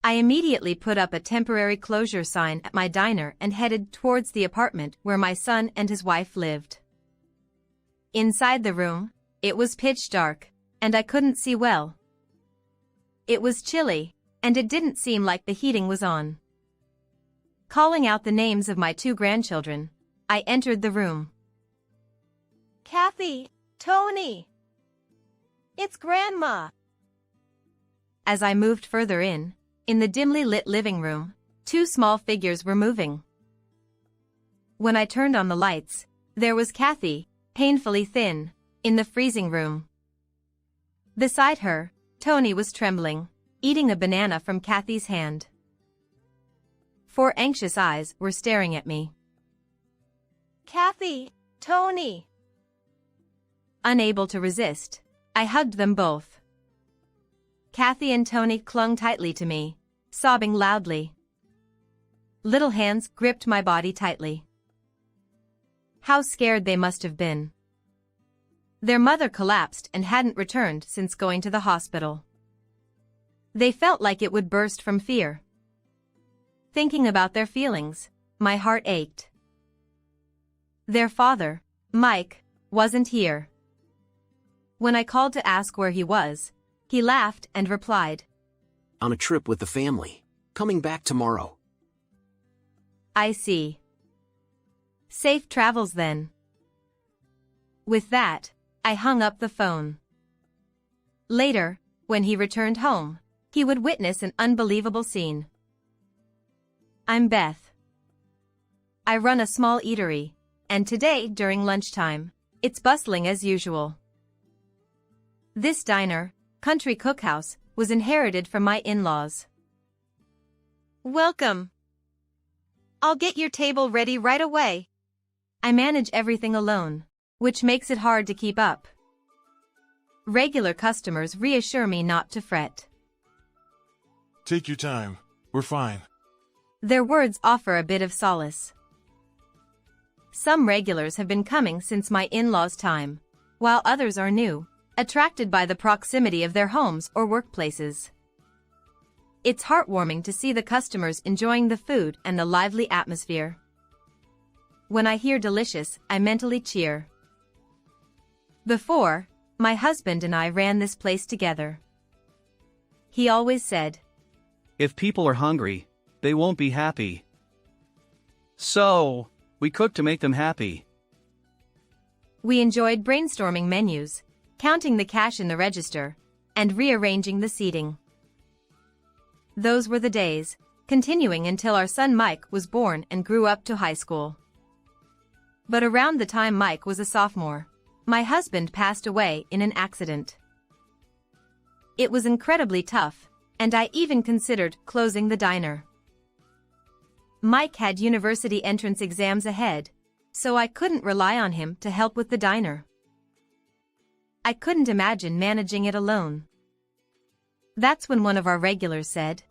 I immediately put up a temporary closure sign at my diner and headed towards the apartment where my son and his wife lived. Inside the room, it was pitch dark, and I couldn't see well. It was chilly, and it didn't seem like the heating was on. Calling out the names of my 2 grandchildren, I entered the room. Kathy, Tony. It's Grandma. As I moved further in the dimly lit living room, 2 small figures were moving. When I turned on the lights, there was Kathy, painfully thin, in the freezing room. Beside her, Tony was trembling, eating a banana from Kathy's hand. 4 anxious eyes were staring at me. Kathy, Tony. Unable to resist, I hugged them both. Kathy and Tony clung tightly to me, sobbing loudly. Little hands gripped my body tightly. How scared they must have been. Their mother collapsed and hadn't returned since going to the hospital. They felt like it would burst from fear. Thinking about their feelings, my heart ached. Their father, Mike, wasn't here. When I called to ask where he was, he laughed and replied, "On a trip with the family. Coming back tomorrow." "I see. Safe travels then." With that, I hung up the phone. Later, when he returned home, he would witness an unbelievable scene. I'm Beth. I run a small eatery, and today during lunchtime, it's bustling as usual. This diner, Country Cookhouse, was inherited from my in-laws. Welcome. I'll get your table ready right away. I manage everything alone, which makes it hard to keep up. Regular customers reassure me not to fret. Take your time. We're fine. Their words offer a bit of solace. Some regulars have been coming since my in-laws' time, while others are new, attracted by the proximity of their homes or workplaces. It's heartwarming to see the customers enjoying the food and the lively atmosphere. When I hear delicious, I mentally cheer. Before, my husband and I ran this place together. He always said, "If people are hungry, they won't be happy. So, we cook to make them happy." We enjoyed brainstorming menus, counting the cash in the register, and rearranging the seating. Those were the days, continuing until our son Mike was born and grew up to high school. But around the time Mike was a sophomore, my husband passed away in an accident. It was incredibly tough, and I even considered closing the diner. Mike had university entrance exams ahead, so I couldn't rely on him to help with the diner. I couldn't imagine managing it alone. That's when one of our regulars said,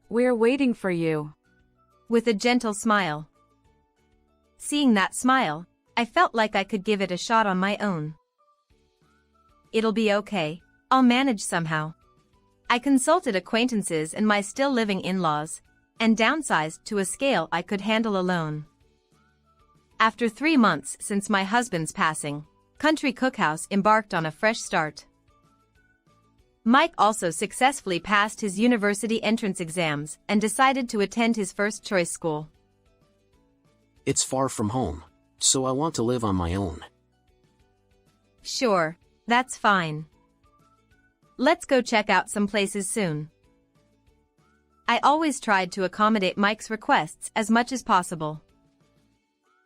"We're waiting for you," with a gentle smile. Seeing that smile, I felt like I could give it a shot on my own. It'll be okay, I'll manage somehow. I consulted acquaintances and my still living in-laws, and downsized to a scale I could handle alone. After 3 months since my husband's passing, Country Cookhouse embarked on a fresh start. Mike also successfully passed his university entrance exams and decided to attend his first choice school. It's far from home, so I want to live on my own. Sure, that's fine. Let's go check out some places soon. I always tried to accommodate Mike's requests as much as possible.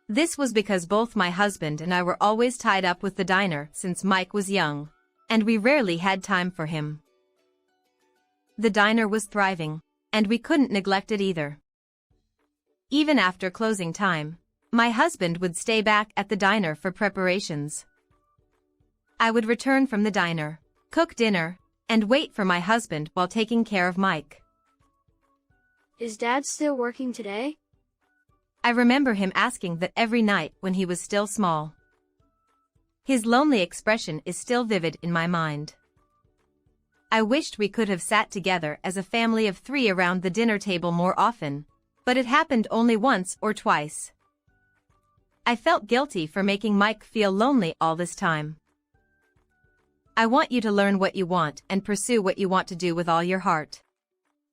This was because both my husband and I were always tied up with the diner since Mike was young, and we rarely had time for him. The diner was thriving, and we couldn't neglect it either. Even after closing time, my husband would stay back at the diner for preparations. I would return from the diner, cook dinner, and wait for my husband while taking care of Mike. Is Dad still working today? I remember him asking that every night when he was still small. His lonely expression is still vivid in my mind. I wished we could have sat together as a family of 3 around the dinner table more often, but it happened only once or twice. I felt guilty for making Mike feel lonely all this time. I want you to learn what you want and pursue what you want to do with all your heart.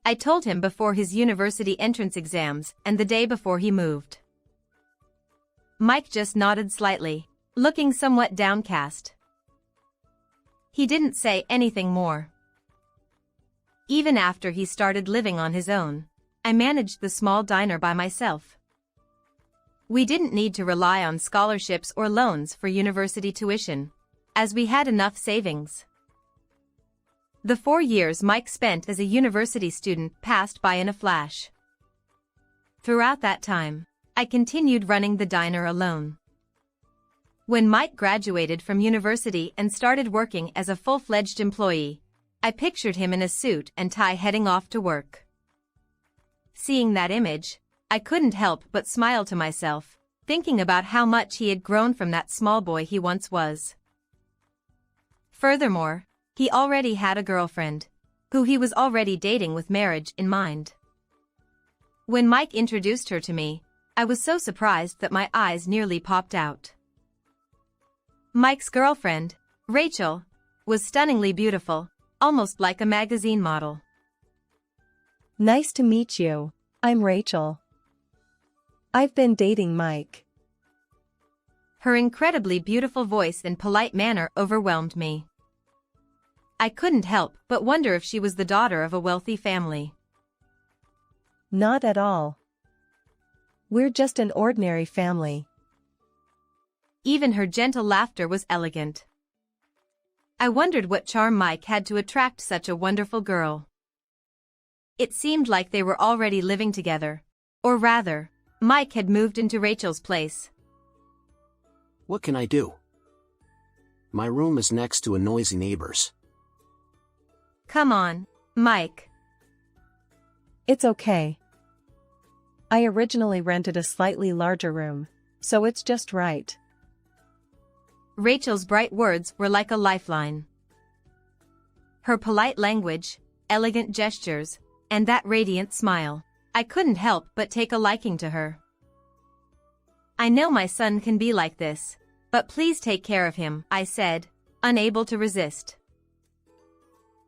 I told him before his university entrance exams and the day before he moved. Mike just nodded slightly, looking somewhat downcast. He didn't say anything more. Even after he started living on his own, I managed the small diner by myself. We didn't need to rely on scholarships or loans for university tuition, as we had enough savings. The 4 years Mike spent as a university student passed by in a flash. Throughout that time, I continued running the diner alone. When Mike graduated from university and started working as a full-fledged employee, I pictured him in a suit and tie heading off to work. Seeing that image, I couldn't help but smile to myself, thinking about how much he had grown from that small boy he once was. Furthermore, he already had a girlfriend, who he was already dating with marriage in mind. When Mike introduced her to me, I was so surprised that my eyes nearly popped out. Mike's girlfriend, Rachel, was stunningly beautiful, almost like a magazine model. Nice to meet you. I'm Rachel. I've been dating Mike. Her incredibly beautiful voice and polite manner overwhelmed me. I couldn't help but wonder if she was the daughter of a wealthy family. Not at all. We're just an ordinary family. Even her gentle laughter was elegant. I wondered what charm Mike had to attract such a wonderful girl. It seemed like they were already living together, or rather, Mike had moved into Rachel's place. What can I do? My room is next to a noisy neighbor's. Come on, Mike. It's okay. I originally rented a slightly larger room, so it's just right. Rachel's bright words were like a lifeline. Her polite language, elegant gestures, and that radiant smile, I couldn't help but take a liking to her. I know my son can be like this, but please take care of him, I said, unable to resist.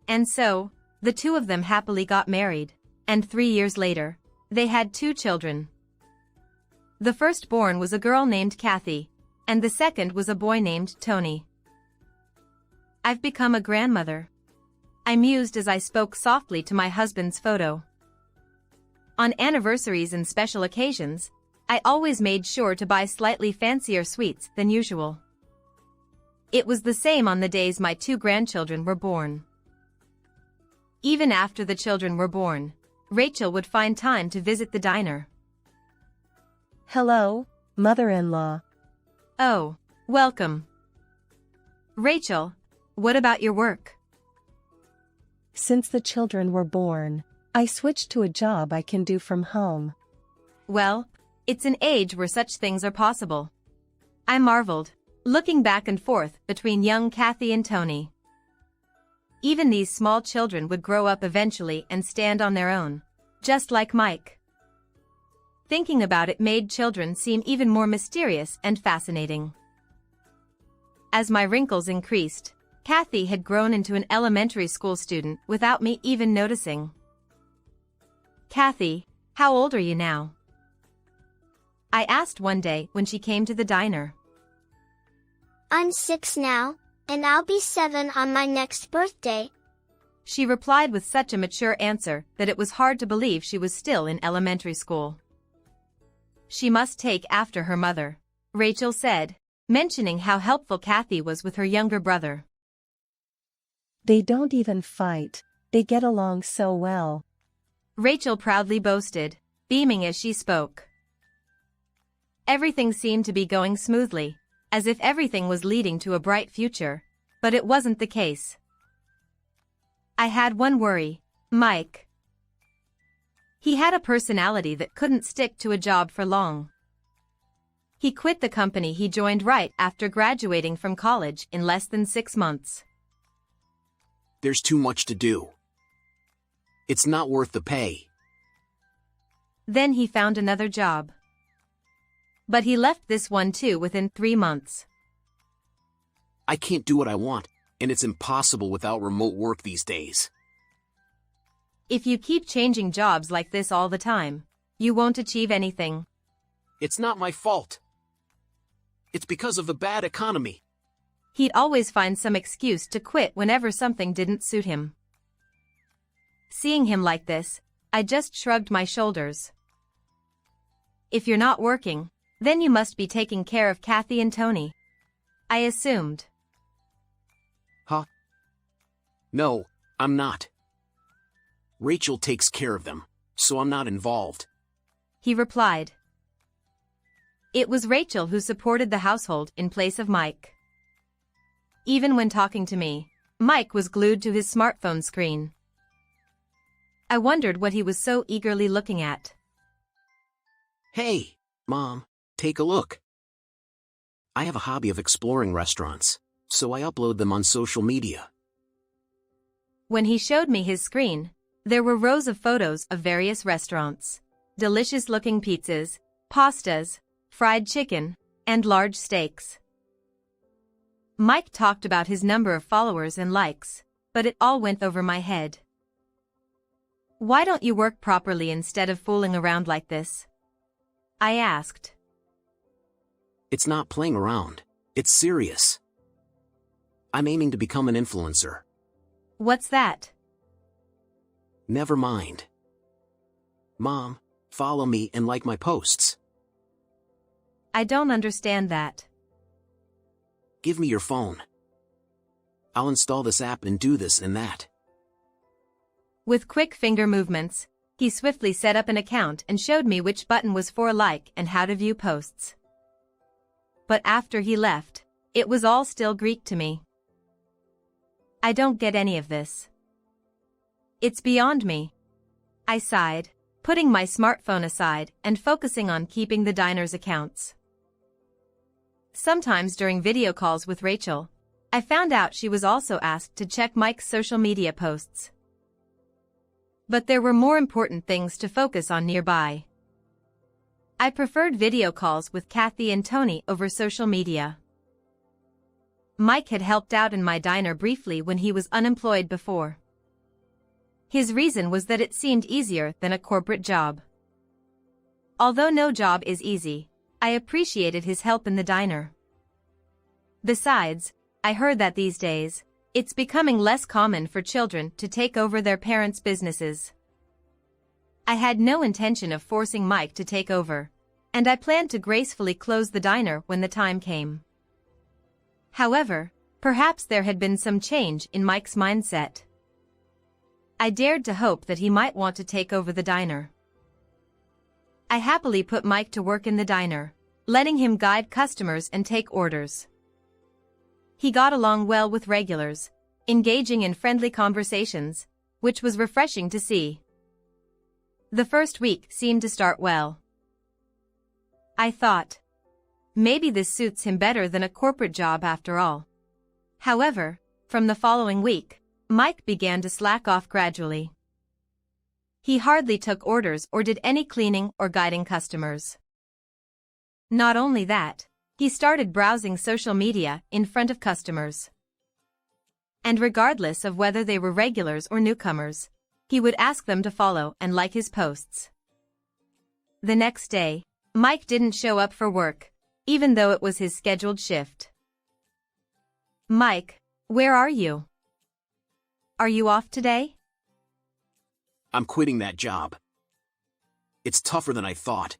And so, the 2 of them happily got married, and 3 years later, they had 2 children. The firstborn was a girl named Kathy, and the second was a boy named Tony. I've become a grandmother, I mused as I spoke softly to my husband's photo. On anniversaries and special occasions, I always made sure to buy slightly fancier sweets than usual. It was the same on the days my 2 grandchildren were born. Even after the children were born, Rachel would find time to visit the diner. Hello, mother-in-law. Oh, welcome. Rachel, what about your work? Since the children were born, I switched to a job I can do from home. Well, it's an age where such things are possible. I marveled, looking back and forth between young Kathy and Tony. Even these small children would grow up eventually and stand on their own, just like Mike. Thinking about it made children seem even more mysterious and fascinating. As my wrinkles increased, Kathy had grown into an elementary school student without me even noticing. Kathy, how old are you now? I asked one day when she came to the diner. I'm 6 now, and I'll be 7 on my next birthday. She replied with such a mature answer that it was hard to believe she was still in elementary school. She must take after her mother, Rachel said, mentioning how helpful Kathy was with her younger brother. They don't even fight, they get along so well. Rachel proudly boasted, beaming as she spoke. Everything seemed to be going smoothly, as if everything was leading to a bright future, but it wasn't the case. I had one worry, Mike. He had a personality that couldn't stick to a job for long. He quit the company he joined right after graduating from college in less than 6 months. There's too much to do. It's not worth the pay. Then he found another job. But he left this one too within 3 months. I can't do what I want, and it's impossible without remote work these days. If you keep changing jobs like this all the time, you won't achieve anything. It's not my fault. It's because of the bad economy. He'd always find some excuse to quit whenever something didn't suit him. Seeing him like this, I just shrugged my shoulders. If you're not working, then you must be taking care of Kathy and Tony, I assumed. Huh? No, I'm not. Rachel takes care of them, so I'm not involved. He replied. It was Rachel who supported the household in place of Mike. Even when talking to me, Mike was glued to his smartphone screen. I wondered what he was so eagerly looking at. Hey, Mom, take a look. I have a hobby of exploring restaurants, so I upload them on social media. When he showed me his screen, there were rows of photos of various restaurants, delicious-looking pizzas, pastas, fried chicken, and large steaks. Mike talked about his number of followers and likes, but it all went over my head. Why don't you work properly instead of fooling around like this? I asked. It's not playing around, it's serious. I'm aiming to become an influencer. What's that? Never mind. Mom, follow me and like my posts. I don't understand that. Give me your phone. I'll install this app and do this and that. With quick finger movements, he swiftly set up an account and showed me which button was for a like and how to view posts. But after he left, it was all still Greek to me. I don't get any of this. It's beyond me. I sighed, putting my smartphone aside and focusing on keeping the diner's accounts. Sometimes during video calls with Rachel, I found out she was also asked to check Mike's social media posts. But there were more important things to focus on nearby. I preferred video calls with Kathy and Tony over social media. Mike had helped out in my diner briefly when he was unemployed before. His reason was that it seemed easier than a corporate job. Although no job is easy, I appreciated his help in the diner. Besides, I heard that these days, it's becoming less common for children to take over their parents' businesses. I had no intention of forcing Mike to take over, and I planned to gracefully close the diner when the time came. However, perhaps there had been some change in Mike's mindset. I dared to hope that he might want to take over the diner. I happily put Mike to work in the diner, letting him guide customers and take orders. He got along well with regulars, engaging in friendly conversations, which was refreshing to see. The first week seemed to start well. I thought, maybe this suits him better than a corporate job after all. However, from the following week, Mike began to slack off gradually. He hardly took orders or did any cleaning or guiding customers. Not only that, he started browsing social media in front of customers. And regardless of whether they were regulars or newcomers, he would ask them to follow and like his posts. The next day, Mike didn't show up for work, even though it was his scheduled shift. Mike, where are you? Are you off today? I'm quitting that job. It's tougher than I thought.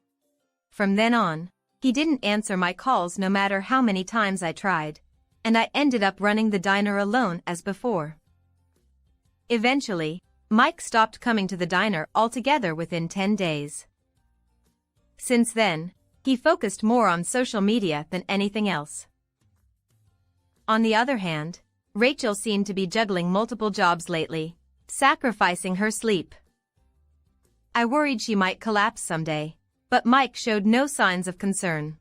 From then on, he didn't answer my calls no matter how many times I tried, and I ended up running the diner alone as before. Eventually, Mike stopped coming to the diner altogether within 10 days. Since then, he focused more on social media than anything else. On the other hand, Rachel seemed to be juggling multiple jobs lately, sacrificing her sleep. I worried she might collapse someday, but Mike showed no signs of concern.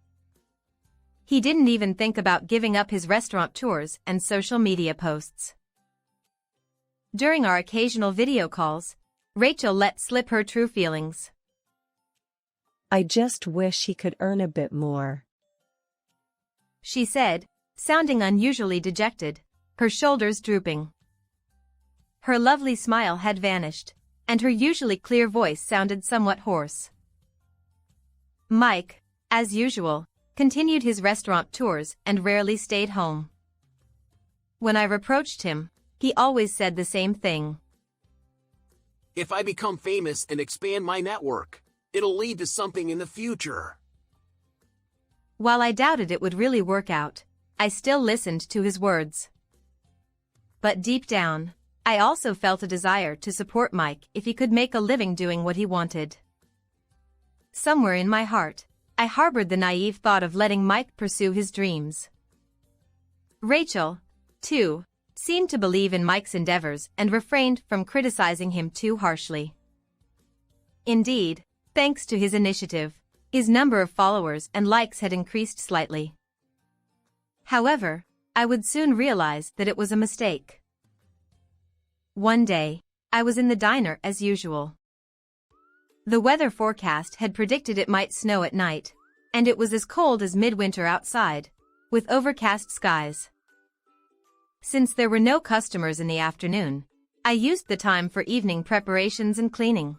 He didn't even think about giving up his restaurant tours and social media posts. During our occasional video calls, Rachel let slip her true feelings. I just wish he could earn a bit more, she said, sounding unusually dejected, her shoulders drooping. Her lovely smile had vanished, and her usually clear voice sounded somewhat hoarse. Mike, as usual, continued his restaurant tours and rarely stayed home. When I reproached him, he always said the same thing. If I become famous and expand my network, it'll lead to something in the future. While I doubted it would really work out, I still listened to his words. But deep down, I also felt a desire to support Mike if he could make a living doing what he wanted. Somewhere in my heart, I harbored the naive thought of letting Mike pursue his dreams. Rachel, too, seemed to believe in Mike's endeavors and refrained from criticizing him too harshly. Indeed, thanks to his initiative, his number of followers and likes had increased slightly. However, I would soon realize that it was a mistake. One day, I was in the diner as usual. The weather forecast had predicted it might snow at night, and it was as cold as midwinter outside, with overcast skies. Since there were no customers in the afternoon, I used the time for evening preparations and cleaning.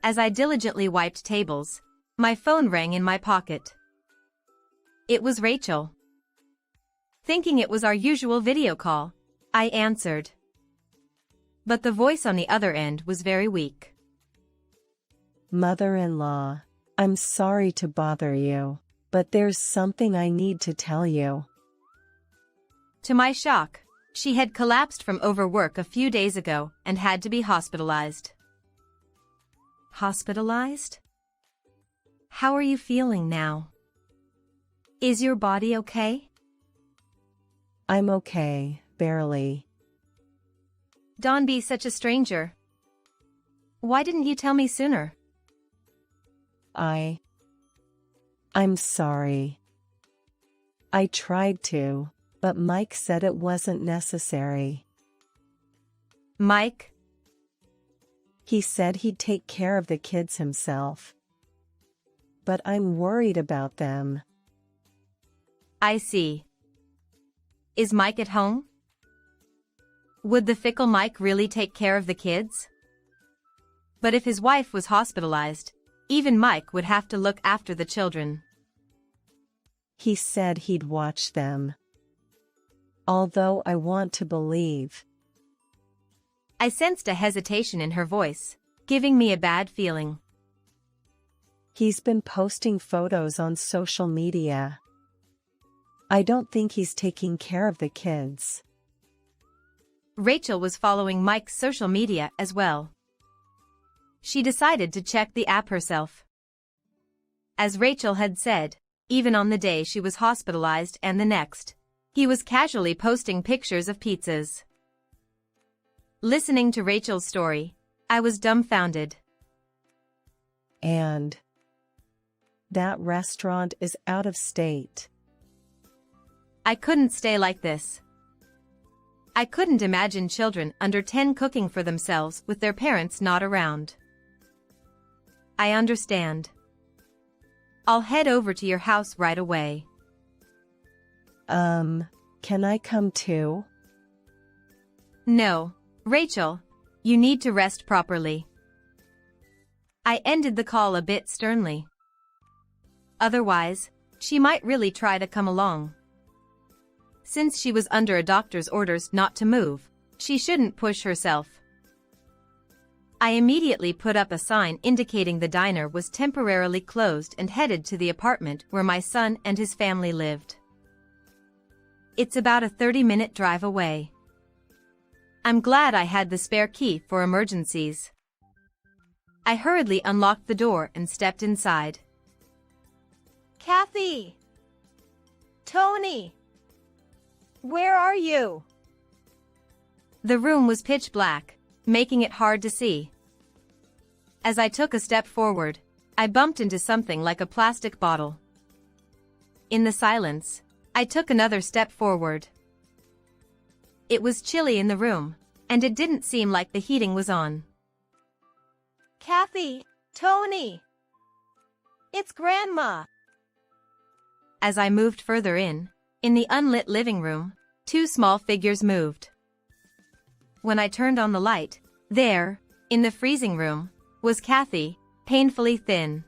As I diligently wiped tables, my phone rang in my pocket. It was Rachel. Thinking it was our usual video call, I answered. But the voice on the other end was very weak. Mother-in-law, I'm sorry to bother you, but there's something I need to tell you. To my shock, she had collapsed from overwork a few days ago and had to be hospitalized. Hospitalized? How are you feeling now? Is your body okay? I'm okay, barely. Don't be such a stranger. Why didn't you tell me sooner? I'm sorry. I tried to, but Mike said it wasn't necessary. Mike? He said he'd take care of the kids himself. But I'm worried about them. I see. Is Mike at home? Would the fickle Mike really take care of the kids? But if his wife was hospitalized, even Mike would have to look after the children. He said he'd watch them. Although I want to believe. I sensed a hesitation in her voice, giving me a bad feeling. He's been posting photos on social media. I don't think he's taking care of the kids. Rachel was following Mike's social media as well. She decided to check the app herself. As Rachel had said, even on the day she was hospitalized and the next, he was casually posting pictures of pizzas. Listening to Rachel's story, I was dumbfounded. And that restaurant is out of state. I couldn't stay like this. I couldn't imagine children under 10 cooking for themselves with their parents not around. I understand. I'll head over to your house right away. Can I come too? No, Rachel, you need to rest properly. I ended the call a bit sternly. Otherwise, she might really try to come along. Since she was under a doctor's orders not to move, she shouldn't push herself. I immediately put up a sign indicating the diner was temporarily closed and headed to the apartment where my son and his family lived. It's about a 30-minute drive away. I'm glad I had the spare key for emergencies. I hurriedly unlocked the door and stepped inside. Kathy! Tony! Where are you? The room was pitch black, making it hard to see. As I took a step forward, I bumped into something like a plastic bottle. In the silence, I took another step forward. It was chilly in the room, and it didn't seem like the heating was on. Kathy, Tony. It's Grandma. As I moved further in the unlit living room, two small figures moved. When I turned on the light, there, in the freezing room, was Kathy, painfully thin.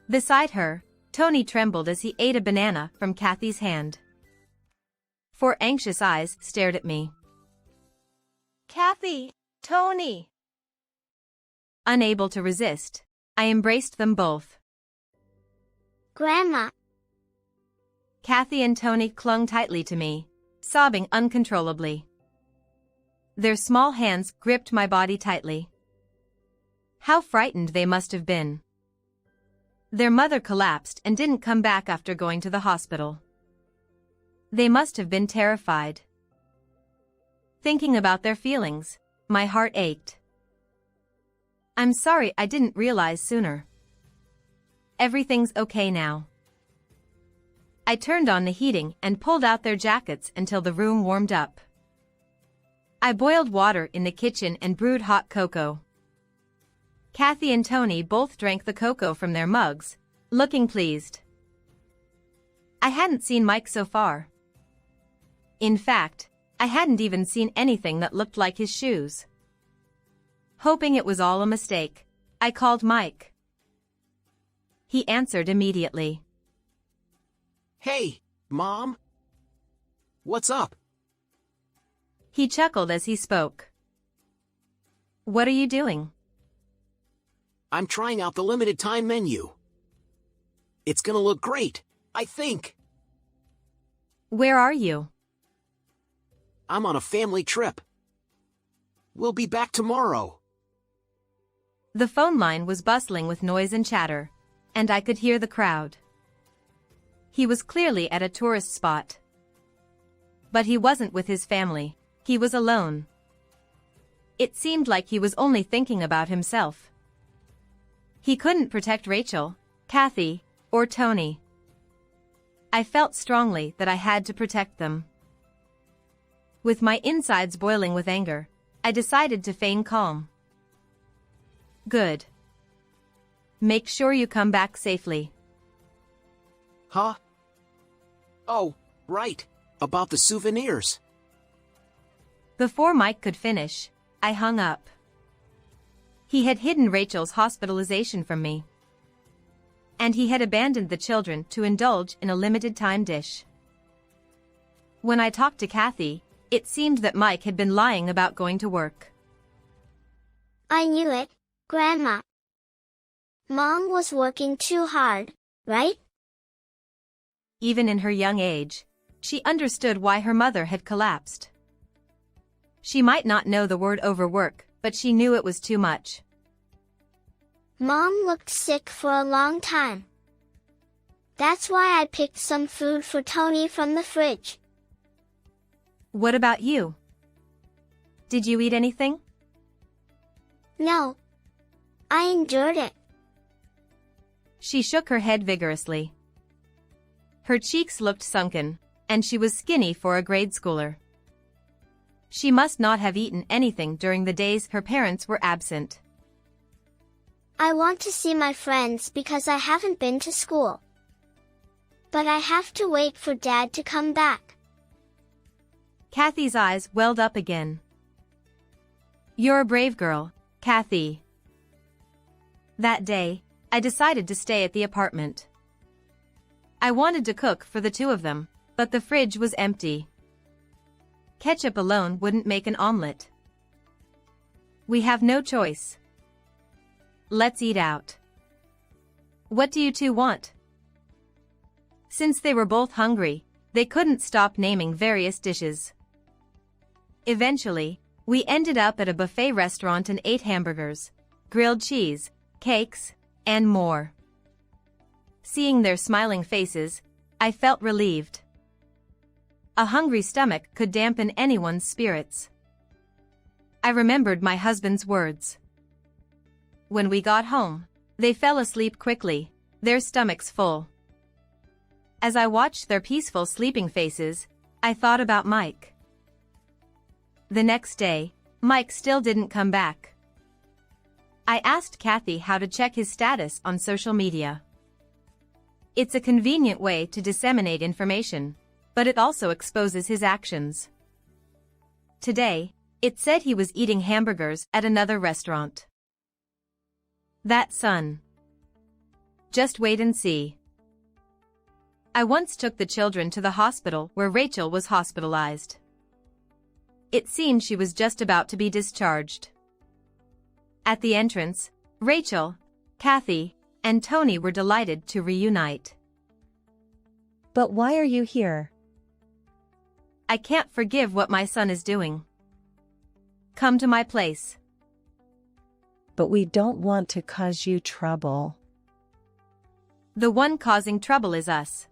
Beside her, Tony trembled as he ate a banana from Kathy's hand. 4 anxious eyes stared at me. Kathy, Tony. Unable to resist, I embraced them both. Grandma. Kathy and Tony clung tightly to me, sobbing uncontrollably. Their small hands gripped my body tightly. How frightened they must have been. Their mother collapsed and didn't come back after going to the hospital. They must have been terrified. Thinking about their feelings, my heart ached. I'm sorry I didn't realize sooner. Everything's okay now. I turned on the heating and pulled out their jackets until the room warmed up. I boiled water in the kitchen and brewed hot cocoa. Kathy and Tony both drank the cocoa from their mugs, looking pleased. I hadn't seen Mike so far. In fact, I hadn't even seen anything that looked like his shoes. Hoping it was all a mistake, I called Mike. He answered immediately. Hey, Mom. What's up? He chuckled as he spoke. What are you doing? I'm trying out the limited time menu. It's gonna look great, I think. Where are you? I'm on a family trip. We'll be back tomorrow. The phone line was bustling with noise and chatter, and I could hear the crowd. He was clearly at a tourist spot. But he wasn't with his family, he was alone. It seemed like he was only thinking about himself. He couldn't protect Rachel, Kathy, or Tony. I felt strongly that I had to protect them. With my insides boiling with anger, I decided to feign calm. Good. Make sure you come back safely. Huh? Oh, right, about the souvenirs. Before Mike could finish, I hung up. He had hidden Rachel's hospitalization from me. And he had abandoned the children to indulge in a limited-time dish. When I talked to Kathy, it seemed that Mike had been lying about going to work. I knew it, Grandma. Mom was working too hard, right? Even in her young age, she understood why her mother had collapsed. She might not know the word overwork, but she knew it was too much. Mom looked sick for a long time. That's why I picked some food for Tony from the fridge. What about you? Did you eat anything? No. I endured it. She shook her head vigorously. Her cheeks looked sunken, and she was skinny for a grade schooler. She must not have eaten anything during the days her parents were absent. I want to see my friends because I haven't been to school. But I have to wait for Dad to come back. Kathy's eyes welled up again. You're a brave girl, Kathy. That day, I decided to stay at the apartment. I wanted to cook for the two of them, but the fridge was empty. Ketchup alone wouldn't make an omelet. We have no choice. Let's eat out. What do you two want? Since they were both hungry, they couldn't stop naming various dishes. Eventually, we ended up at a buffet restaurant and ate hamburgers, grilled cheese, cakes, and more. Seeing their smiling faces, I felt relieved. A hungry stomach could dampen anyone's spirits. I remembered my husband's words. When we got home, they fell asleep quickly, their stomachs full. As I watched their peaceful sleeping faces, I thought about Mike. The next day, Mike still didn't come back. I asked Kathy how to check his status on social media. It's a convenient way to disseminate information, but it also exposes his actions. Today, it said he was eating hamburgers at another restaurant. That son. Just wait and see. I once took the children to the hospital where Rachel was hospitalized. It seemed she was just about to be discharged. At the entrance, Rachel, Kathy, and Tony were delighted to reunite. But why are you here? I can't forgive what my son is doing. Come to my place. But we don't want to cause you trouble. The one causing trouble is us.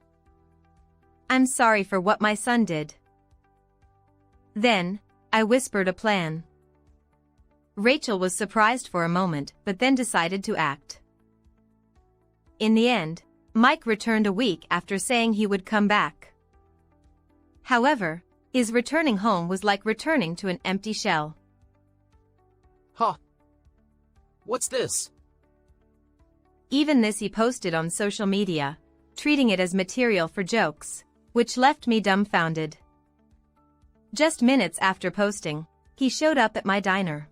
I'm sorry for what my son did. Then, I whispered a plan. Rachel was surprised for a moment but then decided to act. In the end, Mike returned a week after saying he would come back. However, his returning home was like returning to an empty shell. Huh. What's this? Even this he posted on social media, treating it as material for jokes, which left me dumbfounded. Just minutes after posting, he showed up at my diner.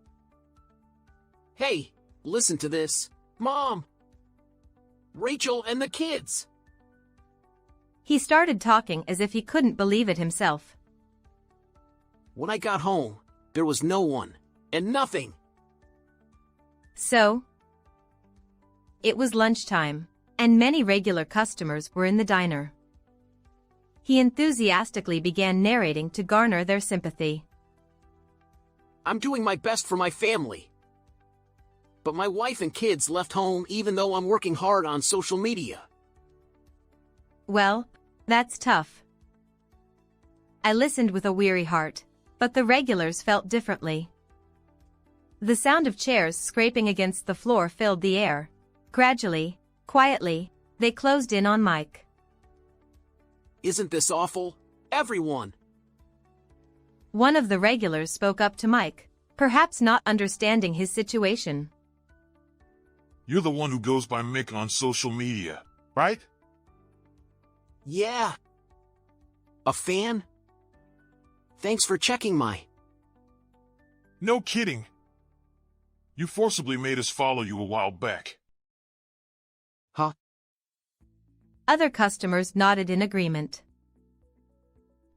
Hey, listen to this. Mom! Rachel and the kids! He started talking as if he couldn't believe it himself. When I got home, there was no one, and nothing. So? It was lunchtime, and many regular customers were in the diner. He enthusiastically began narrating to garner their sympathy. I'm doing my best for my family. But my wife and kids left home even though I'm working hard on social media. Well, that's tough. I listened with a weary heart, but the regulars felt differently. The sound of chairs scraping against the floor filled the air. Gradually, quietly, they closed in on Mike. Isn't this awful? Everyone! One of the regulars spoke up to Mike, perhaps not understanding his situation. You're the one who goes by Mick on social media, right? Yeah. A fan? Thanks for checking my... No kidding. You forcibly made us follow you a while back. Huh? Other customers nodded in agreement.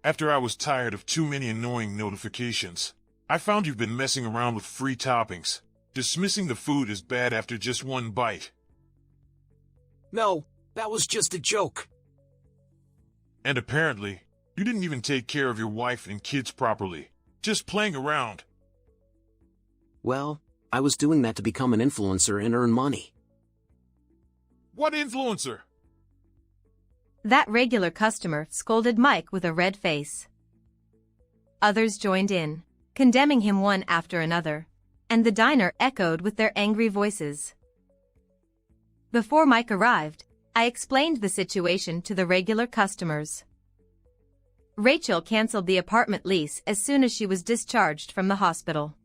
After I was tired of too many annoying notifications, I found you've been messing around with free toppings, dismissing the food as bad after just one bite. No, that was just a joke. And apparently, you didn't even take care of your wife and kids properly, just playing around. Well, I was doing that to become an influencer and earn money. What influencer? That regular customer scolded Mike with a red face. Others joined in, condemning him one after another, and the diner echoed with their angry voices. Before Mike arrived, I explained the situation to the regular customers. Rachel canceled the apartment lease as soon as she was discharged from the hospital.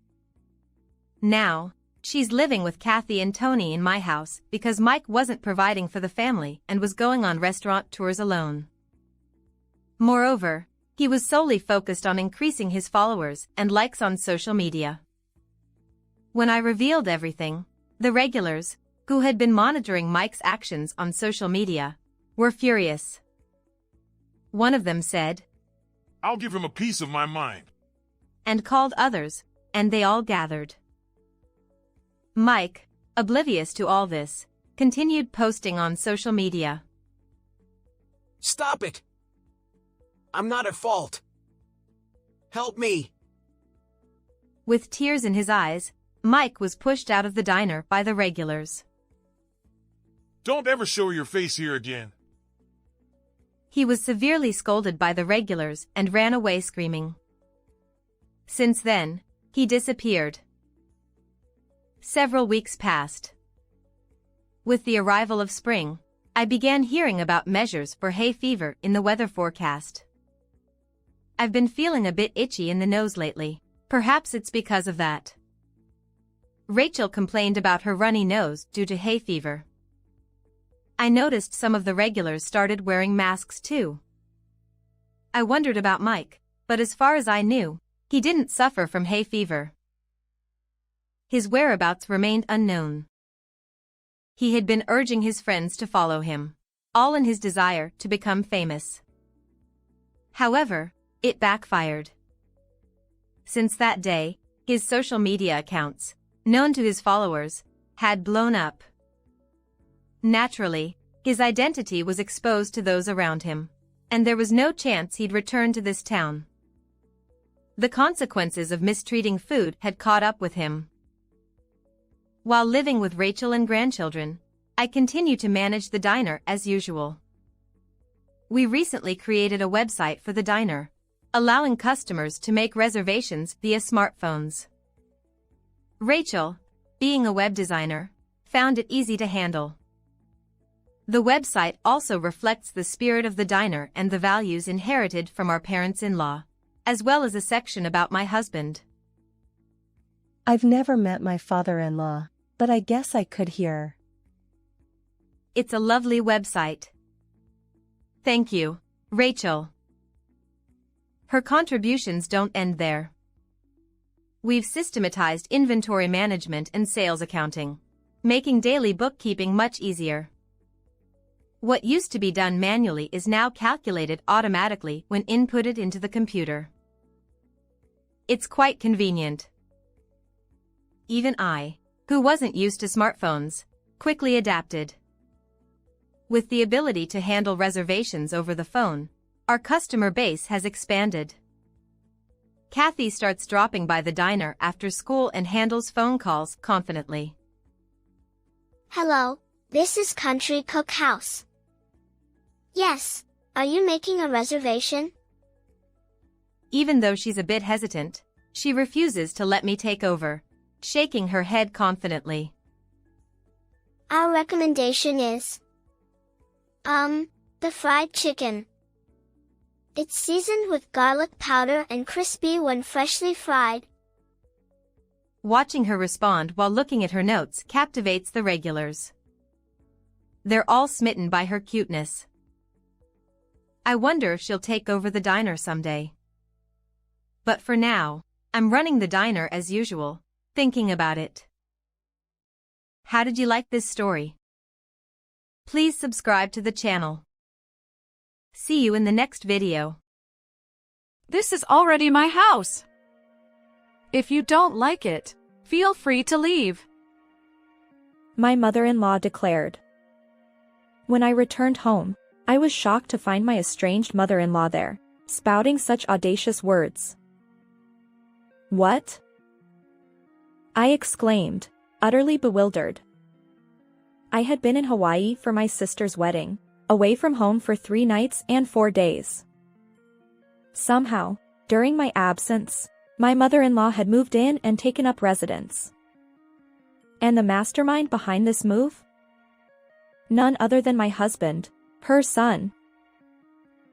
Now, she's living with Kathy and Tony in my house because Mike wasn't providing for the family and was going on restaurant tours alone. Moreover, he was solely focused on increasing his followers and likes on social media. When I revealed everything, the regulars, who had been monitoring Mike's actions on social media, were furious. One of them said, I'll give him a piece of my mind. And called others, and they all gathered. Mike, oblivious to all this, continued posting on social media. Stop it! I'm not at fault. Help me! With tears in his eyes, Mike was pushed out of the diner by the regulars. Don't ever show your face here again. He was severely scolded by the regulars and ran away screaming. Since then, he disappeared. Several weeks passed. With the arrival of spring, I began hearing about measures for hay fever in the weather forecast. I've been feeling a bit itchy in the nose lately, Perhaps it's because of that. Rachel complained about her runny nose due to hay fever. I noticed some of the regulars started wearing masks too. I wondered about Mike, but as far as I knew, he didn't suffer from hay fever. His whereabouts remained unknown. He had been urging his friends to follow him, all in his desire to become famous. However, it backfired. Since that day, his social media accounts, known to his followers, had blown up. Naturally, his identity was exposed to those around him, and there was no chance he'd return to this town. The consequences of mistreating food had caught up with him. While living with Rachel and grandchildren, I continue to manage the diner as usual. We recently created a website for the diner, allowing customers to make reservations via smartphones. Rachel, being a web designer, found it easy to handle. The website also reflects the spirit of the diner and the values inherited from our parents-in-law, as well as a section about my husband. I've never met my father-in-law, but I guess I could hear. It's a lovely website. Thank you, Rachel. Her contributions don't end there. We've systematized inventory management and sales accounting, making daily bookkeeping much easier. What used to be done manually is now calculated automatically when inputted into the computer. It's quite convenient. Even I, who wasn't used to smartphones, quickly adapted. With the ability to handle reservations over the phone, our customer base has expanded. Kathy starts dropping by the diner after school and handles phone calls confidently. Hello, this is Country Cook House. Yes, are you making a reservation? Even though she's a bit hesitant, she refuses to let me take over, shaking her head confidently. Our recommendation is the fried chicken. It's seasoned with garlic powder and crispy when freshly fried. Watching her respond while looking at her notes captivates the regulars. They're all smitten by her cuteness. I wonder if she'll take over the diner someday. But for now, I'm running the diner as usual, thinking about it. How did you like this story? Please subscribe to the channel. See you in the next video. This is already my house. If you don't like it, feel free to leave. My mother-in-law declared. When I returned home, I was shocked to find my estranged mother-in-law there, spouting such audacious words. What? I exclaimed, utterly bewildered. I had been in Hawaii for my sister's wedding, away from home for 3 nights and 4 days. Somehow, during my absence, my mother-in-law had moved in and taken up residence. And the mastermind behind this move? None other than my husband, her son.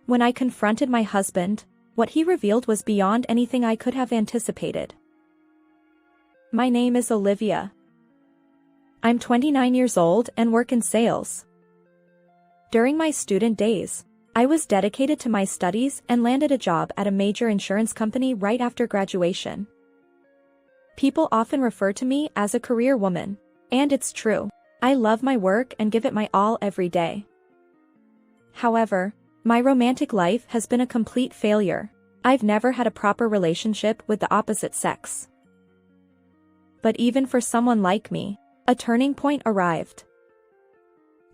When I confronted my husband, what he revealed was beyond anything I could have anticipated. My name is Olivia. I'm 29 years old and work in sales. During my student days, I was dedicated to my studies and landed a job at a major insurance company right after graduation. People often refer to me as a career woman, and it's true. I love my work and give it my all every day. However, my romantic life has been a complete failure. I've never had a proper relationship with the opposite sex. But even for someone like me, a turning point arrived.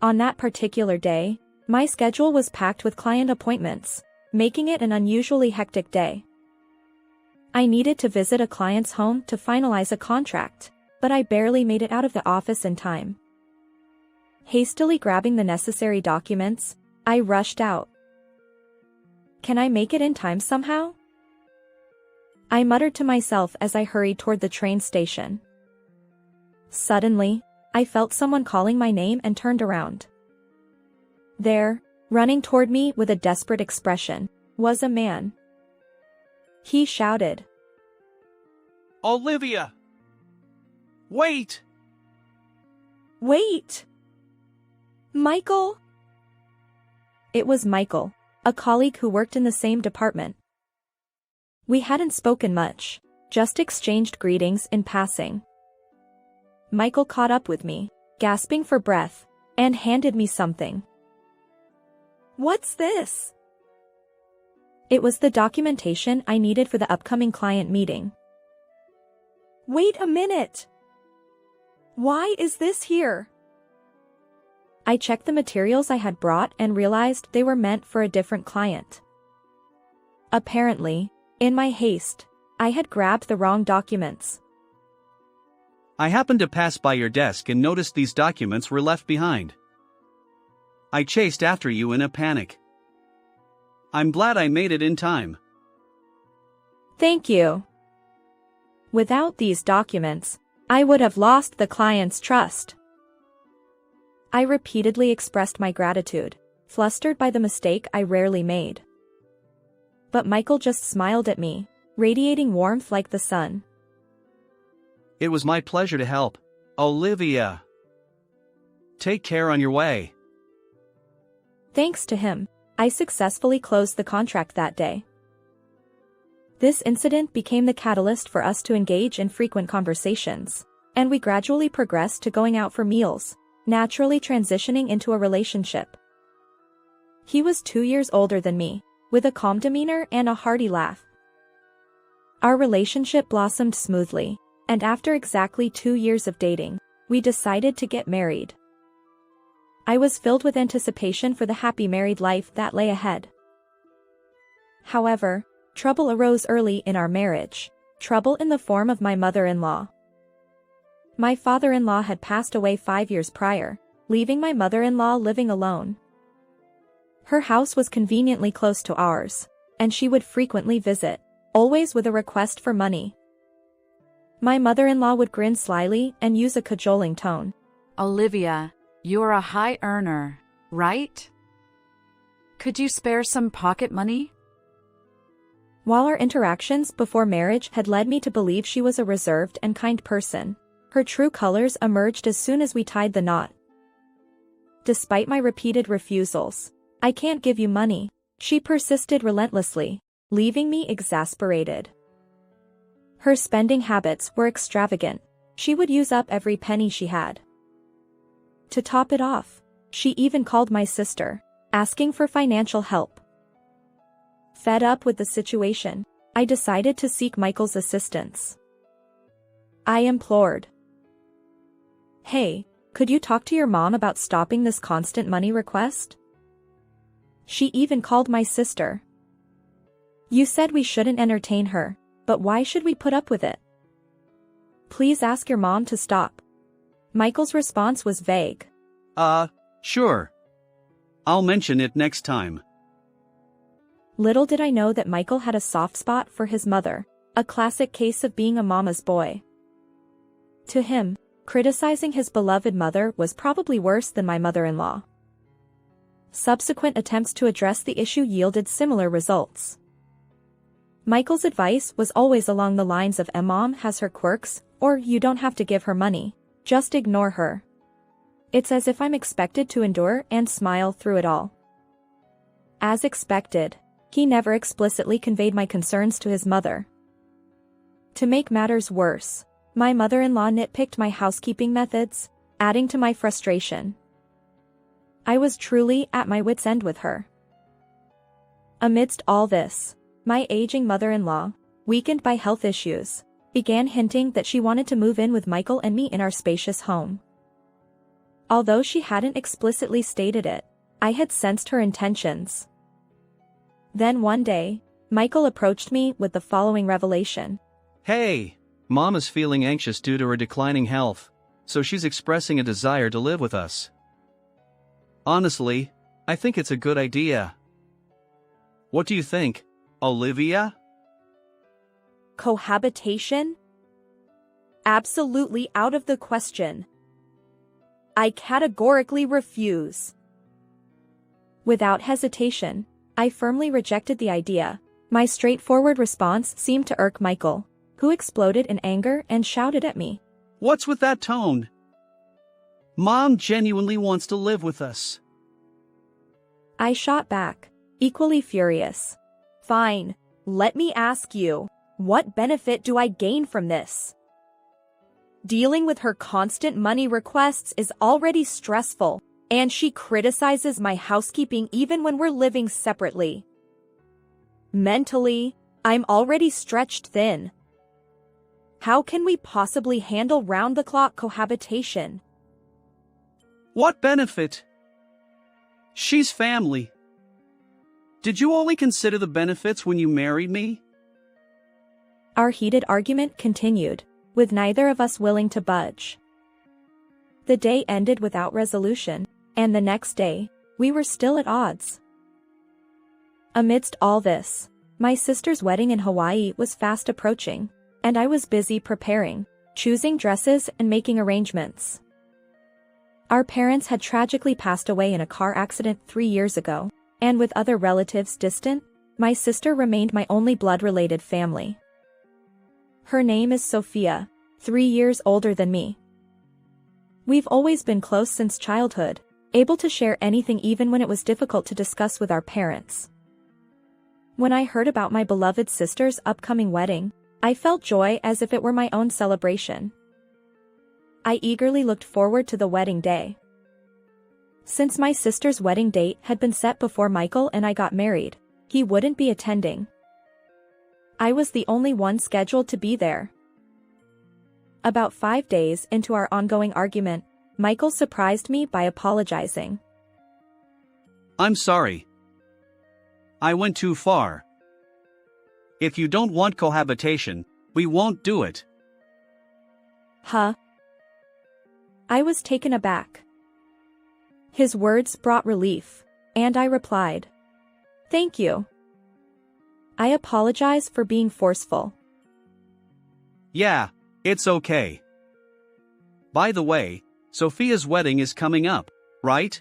On that particular day, my schedule was packed with client appointments, making it an unusually hectic day. I needed to visit a client's home to finalize a contract, but I barely made it out of the office in time. Hastily grabbing the necessary documents, I rushed out. Can I make it in time somehow? I muttered to myself as I hurried toward the train station. Suddenly, I felt someone calling my name and turned around. There, running toward me with a desperate expression, was a man. He shouted, Olivia! Wait! Wait! Michael? It was Michael, a colleague who worked in the same department. We hadn't spoken much, just exchanged greetings in passing. Michael caught up with me, gasping for breath, and handed me something. What's this? It was the documentation I needed for the upcoming client meeting. Wait a minute! Why is this here? I checked the materials I had brought and realized they were meant for a different client. Apparently, in my haste, I had grabbed the wrong documents. I happened to pass by your desk and noticed these documents were left behind. I chased after you in a panic. I'm glad I made it in time. Thank you. Without these documents, I would have lost the client's trust. I repeatedly expressed my gratitude, flustered by the mistake I rarely made. But Michael just smiled at me, radiating warmth like the sun. It was my pleasure to help, Olivia. Take care on your way. Thanks to him, I successfully closed the contract that day. This incident became the catalyst for us to engage in frequent conversations, and we gradually progressed to going out for meals, naturally transitioning into a relationship. He was 2 years older than me, with a calm demeanor and a hearty laugh. Our relationship blossomed smoothly, and after exactly 2 years of dating, we decided to get married. I was filled with anticipation for the happy married life that lay ahead. However, trouble arose early in our marriage, trouble in the form of my mother-in-law. My father-in-law had passed away 5 years prior, leaving my mother-in-law living alone. Her house was conveniently close to ours, and she would frequently visit, always with a request for money. My mother-in-law would grin slyly and use a cajoling tone. Olivia, you're a high earner, right? Could you spare some pocket money? While our interactions before marriage had led me to believe she was a reserved and kind person, her true colors emerged as soon as we tied the knot. Despite my repeated refusals, "I can't give you money," she persisted relentlessly, leaving me exasperated. Her spending habits were extravagant. She would use up every penny she had. To top it off, she even called my sister, asking for financial help. Fed up with the situation, I decided to seek Michael's assistance. I implored. "Hey, could you talk to your mom about stopping this constant money request?" She even called my sister. "You said we shouldn't entertain her, but why should we put up with it? Please ask your mom to stop." Michael's response was vague. Sure. I'll mention it next time." Little did I know that Michael had a soft spot for his mother, a classic case of being a mama's boy. To him, criticizing his beloved mother was probably worse than my mother-in-law. Subsequent attempts to address the issue yielded similar results. Michael's advice was always along the lines of "Mom has her quirks," or "You don't have to give her money, just ignore her." It's as if I'm expected to endure and smile through it all. As expected, he never explicitly conveyed my concerns to his mother. To make matters worse, my mother-in-law nitpicked my housekeeping methods, adding to my frustration. I was truly at my wit's end with her. Amidst all this, my aging mother-in-law, weakened by health issues, began hinting that she wanted to move in with Michael and me in our spacious home. Although she hadn't explicitly stated it, I had sensed her intentions. Then one day, Michael approached me with the following revelation. "Hey, Mom is feeling anxious due to her declining health, so she's expressing a desire to live with us. Honestly, I think it's a good idea. What do you think, Olivia?" Cohabitation? Absolutely out of the question. I categorically refuse. Without hesitation, I firmly rejected the idea. My straightforward response seemed to irk Michael, who exploded in anger and shouted at me. What's with that tone? Mom genuinely wants to live with us. I shot back, equally furious. Fine, let me ask you, what benefit do I gain from this? Dealing with her constant money requests is already stressful, and she criticizes my housekeeping even when we're living separately. Mentally, I'm already stretched thin. How can we possibly handle round-the-clock cohabitation? What benefit? She's family. Did you only consider the benefits when you married me? Our heated argument continued, with neither of us willing to budge. The day ended without resolution, and the next day, we were still at odds. Amidst all this, my sister's wedding in Hawaii was fast approaching, and I was busy preparing, choosing dresses and making arrangements. Our parents had tragically passed away in a car accident 3 years ago, and with other relatives distant, my sister remained my only blood-related family. Her name is Sophia, 3 years older than me. We've always been close since childhood, able to share anything even when it was difficult to discuss with our parents. When I heard about my beloved sister's upcoming wedding, I felt joy as if it were my own celebration. I eagerly looked forward to the wedding day. Since my sister's wedding date had been set before Michael and I got married, he wouldn't be attending. I was the only one scheduled to be there. About 5 days into our ongoing argument, Michael surprised me by apologizing. I'm sorry. I went too far. If you don't want cohabitation, we won't do it. Huh? I was taken aback. His words brought relief, and I replied, "Thank you. I apologize for being forceful." Yeah, it's okay. By the way, Sophia's wedding is coming up, right?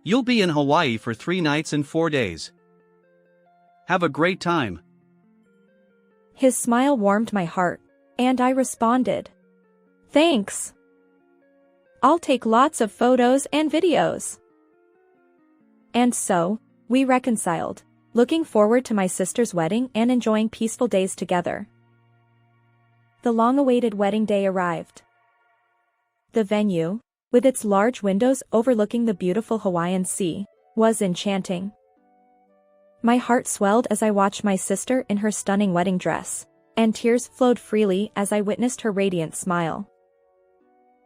You'll be in Hawaii for 3 nights and 4 days. Have a great time. His smile warmed my heart, and I responded, "Thanks. I'll take lots of photos and videos." And so, we reconciled, looking forward to my sister's wedding and enjoying peaceful days together. The long-awaited wedding day arrived. The venue, with its large windows overlooking the beautiful Hawaiian Sea, was enchanting. My heart swelled as I watched my sister in her stunning wedding dress, and tears flowed freely as I witnessed her radiant smile.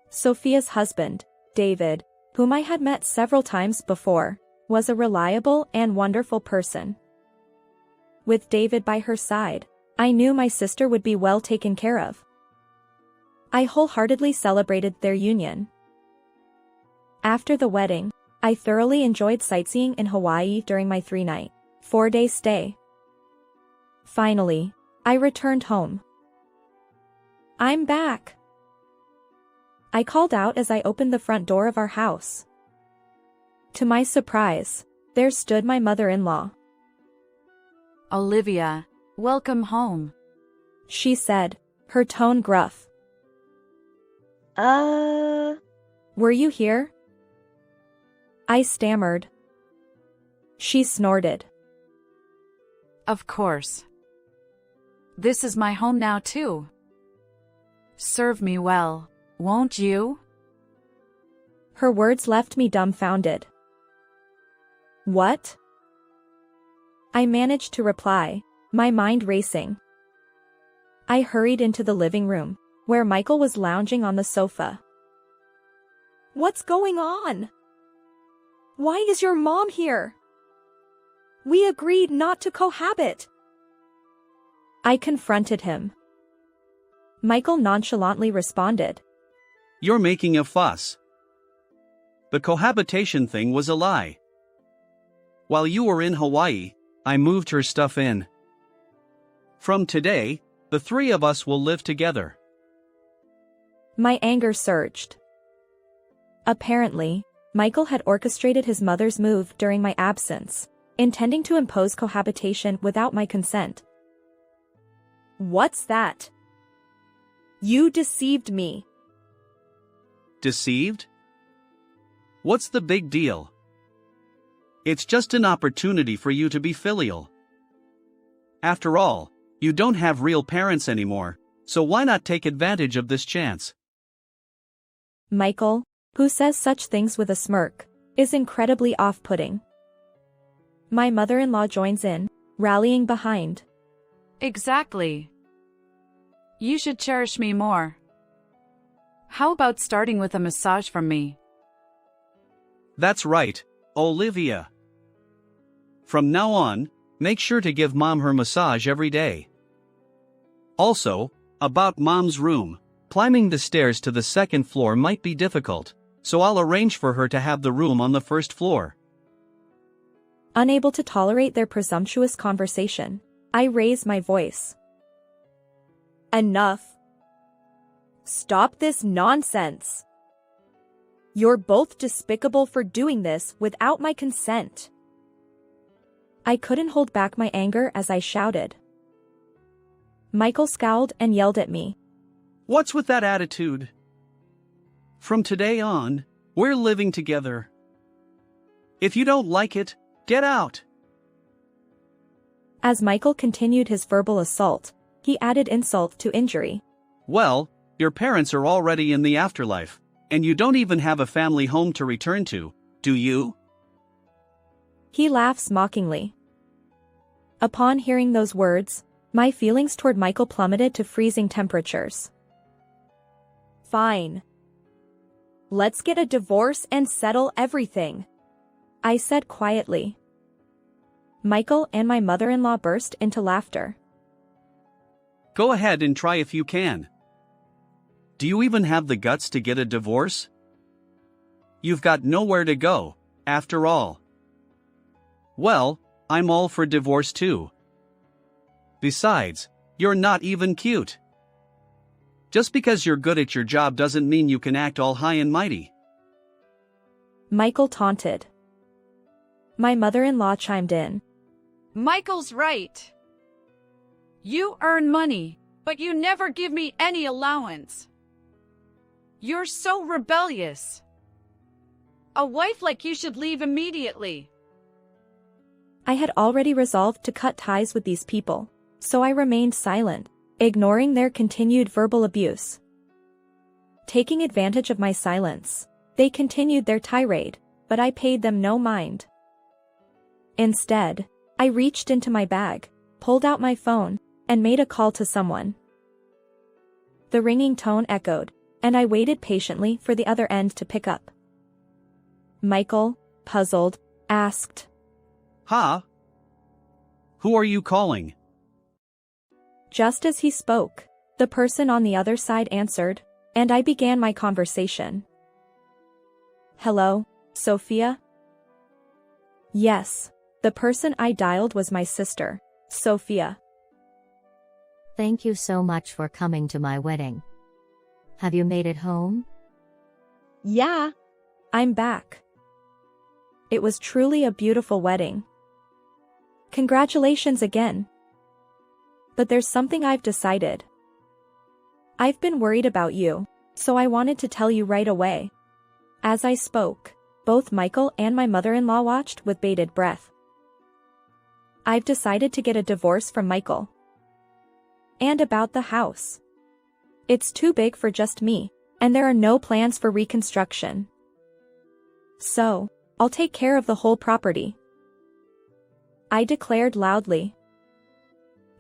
Sophia's husband, David, whom I had met several times before, was a reliable and wonderful person. With David by her side, I knew my sister would be well taken care of. I wholeheartedly celebrated their union. After the wedding, I thoroughly enjoyed sightseeing in Hawaii during my 3-night, 4-day stay. Finally, I returned home. "I'm back," I called out as I opened the front door of our house. To my surprise, there stood my mother-in-law. "Olivia, welcome home," she said, her tone gruff. Were you here?" I stammered. She snorted. "Of course. This is my home now too. Serve me well, won't you?" Her words left me dumbfounded. "What?" I managed to reply, my mind racing. I hurried into the living room, where Michael was lounging on the sofa. "What's going on? Why is your mom here? We agreed not to cohabit." I confronted him. Michael nonchalantly responded, You're making a fuss. The cohabitation thing was a lie. While you were in Hawaii, I moved her stuff in. From today, the 3 of us will live together. My anger surged. Apparently, Michael had orchestrated his mother's move during my absence, intending to impose cohabitation without my consent. What's that? You deceived me. Deceived? What's the big deal? It's just an opportunity for you to be filial. After all, you don't have real parents anymore, so why not take advantage of this chance? Michael, who says such things with a smirk, is incredibly off-putting. My mother-in-law joins in, rallying behind. Exactly. You should cherish me more. How about starting with a massage from me? That's right, Olivia. From now on, make sure to give Mom her massage every day. Also, about Mom's room, climbing the stairs to the second floor might be difficult, so I'll arrange for her to have the room on the first floor. Unable to tolerate their presumptuous conversation, I raise my voice. Enough. Stop this nonsense. You're both despicable for doing this without my consent. I couldn't hold back my anger as I shouted. Michael scowled and yelled at me. What's with that attitude? From today on, we're living together. If you don't like it, get out. As Michael continued his verbal assault, he added insult to injury. Well, your parents are already in the afterlife, and you don't even have a family home to return to, do you? He laughs mockingly. Upon hearing those words, my feelings toward Michael plummeted to freezing temperatures. Fine. Let's get a divorce and settle everything, I said quietly. Michael and my mother-in-law burst into laughter. Go ahead and try if you can. Do you even have the guts to get a divorce? You've got nowhere to go, after all. Well, I'm all for divorce too. Besides, you're not even cute. Just because you're good at your job doesn't mean you can act all high and mighty. Michael taunted. My mother-in-law chimed in. Michael's right. You earn money, but you never give me any allowance. You're so rebellious. A wife like you should leave immediately. I had already resolved to cut ties with these people, so I remained silent, ignoring their continued verbal abuse. Taking advantage of my silence, they continued their tirade, but I paid them no mind. Instead, I reached into my bag, pulled out my phone, and made a call to someone. The ringing tone echoed, and I waited patiently for the other end to pick up. Michael, puzzled, asked, Huh? Who are you calling? Just as he spoke, the person on the other side answered, and I began my conversation. Hello, Sophia? Yes, the person I dialed was my sister, Sophia. Thank you so much for coming to my wedding. Have you made it home? Yeah, I'm back. It was truly a beautiful wedding. Congratulations again. But there's something I've decided. I've been worried about you, so I wanted to tell you right away. As I spoke, both Michael and my mother-in-law watched with bated breath. I've decided to get a divorce from Michael. And about the house. It's too big for just me, and there are no plans for reconstruction. So, I'll take care of the whole property, I declared loudly.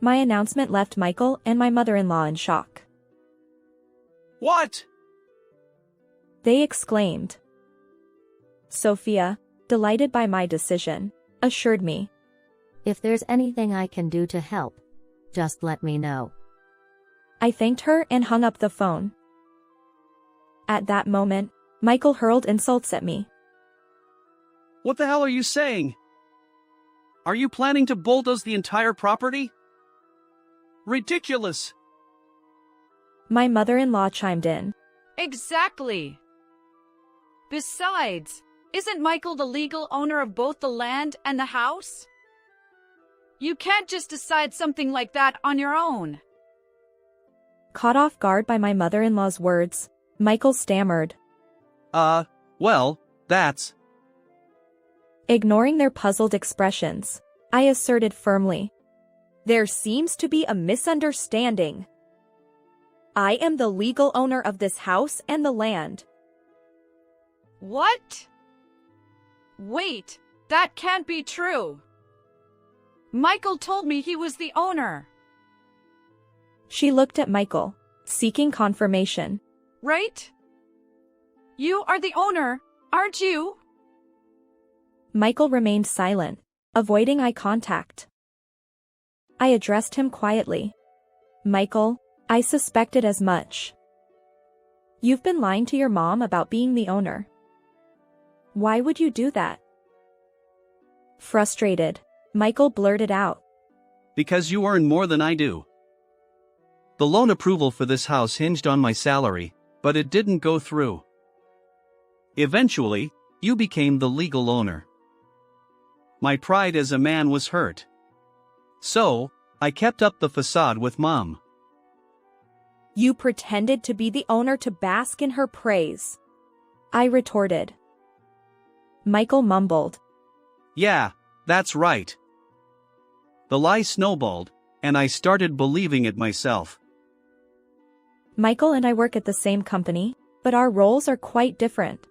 My announcement left Michael and my mother-in-law in shock. What? They exclaimed. Sophia, delighted by my decision, assured me. If there's anything I can do to help, just let me know. I thanked her and hung up the phone. At that moment, Michael hurled insults at me. What the hell are you saying? Are you planning to bulldoze the entire property? Ridiculous! My mother-in-law chimed in. Exactly. Besides, isn't Michael the legal owner of both the land and the house? You can't just decide something like that on your own. Caught off guard by my mother-in-law's words, Michael stammered. Well, that's... Ignoring their puzzled expressions, I asserted firmly. There seems to be a misunderstanding. I am the legal owner of this house and the land. What? Wait, that can't be true. Michael told me he was the owner. She looked at Michael, seeking confirmation. Right? You are the owner, aren't you? Michael remained silent, avoiding eye contact. I addressed him quietly. Michael, I suspected as much. You've been lying to your mom about being the owner. Why would you do that? Frustrated, Michael blurted out. Because you earn more than I do. The loan approval for this house hinged on my salary, but it didn't go through. Eventually, you became the legal owner. My pride as a man was hurt. So, I kept up the facade with Mom. You pretended to be the owner to bask in her praise. I retorted. Michael mumbled. Yeah, that's right. The lie snowballed, and I started believing it myself. Michael and I work at the same company, but our roles are quite different.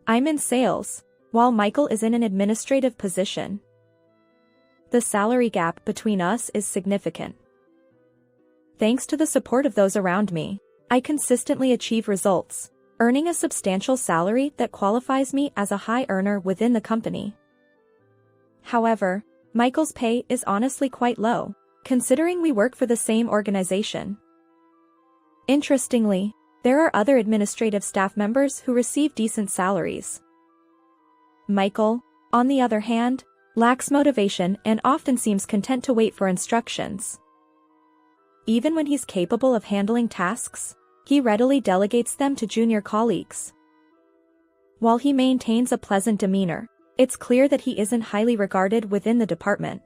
I'm in sales, while Michael is in an administrative position. The salary gap between us is significant. Thanks to the support of those around me, I consistently achieve results, earning a substantial salary that qualifies me as a high earner within the company. However, Michael's pay is honestly quite low, considering we work for the same organization. Interestingly, there are other administrative staff members who receive decent salaries. Michael, on the other hand, lacks motivation and often seems content to wait for instructions. Even when he's capable of handling tasks, he readily delegates them to junior colleagues. While he maintains a pleasant demeanor, it's clear that he isn't highly regarded within the department.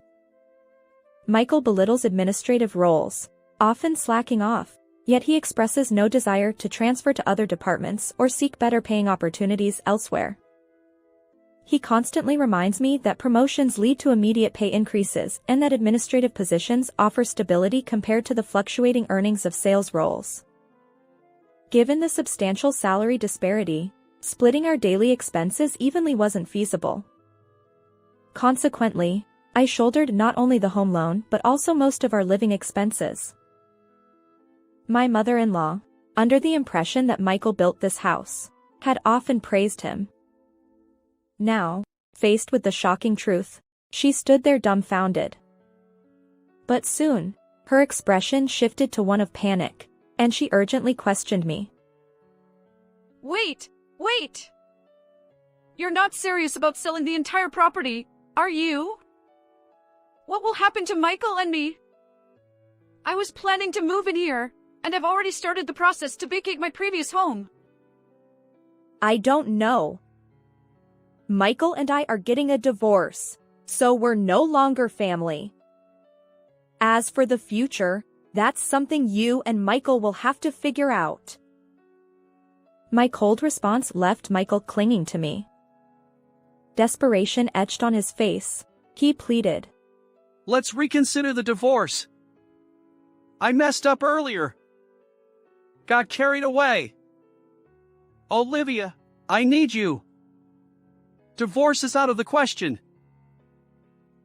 Michael belittles administrative roles, often slacking off, yet he expresses no desire to transfer to other departments or seek better paying opportunities elsewhere. He constantly reminds me that promotions lead to immediate pay increases and that administrative positions offer stability compared to the fluctuating earnings of sales roles. Given the substantial salary disparity, splitting our daily expenses evenly wasn't feasible. Consequently, I shouldered not only the home loan but also most of our living expenses. My mother-in-law, under the impression that Michael built this house, had often praised him. Now, faced with the shocking truth, she stood there dumbfounded. But soon, her expression shifted to one of panic, and she urgently questioned me. Wait! You're not serious about selling the entire property, are you? What will happen to Michael and me? I was planning to move in here, and I've already started the process to vacate my previous home. I don't know. Michael and I are getting a divorce, so we're no longer family. As for the future, that's something you and Michael will have to figure out. My cold response left Michael clinging to me. Desperation etched on his face. He pleaded. Let's reconsider the divorce. I messed up earlier. Got carried away. Olivia, I need you. Divorce is out of the question.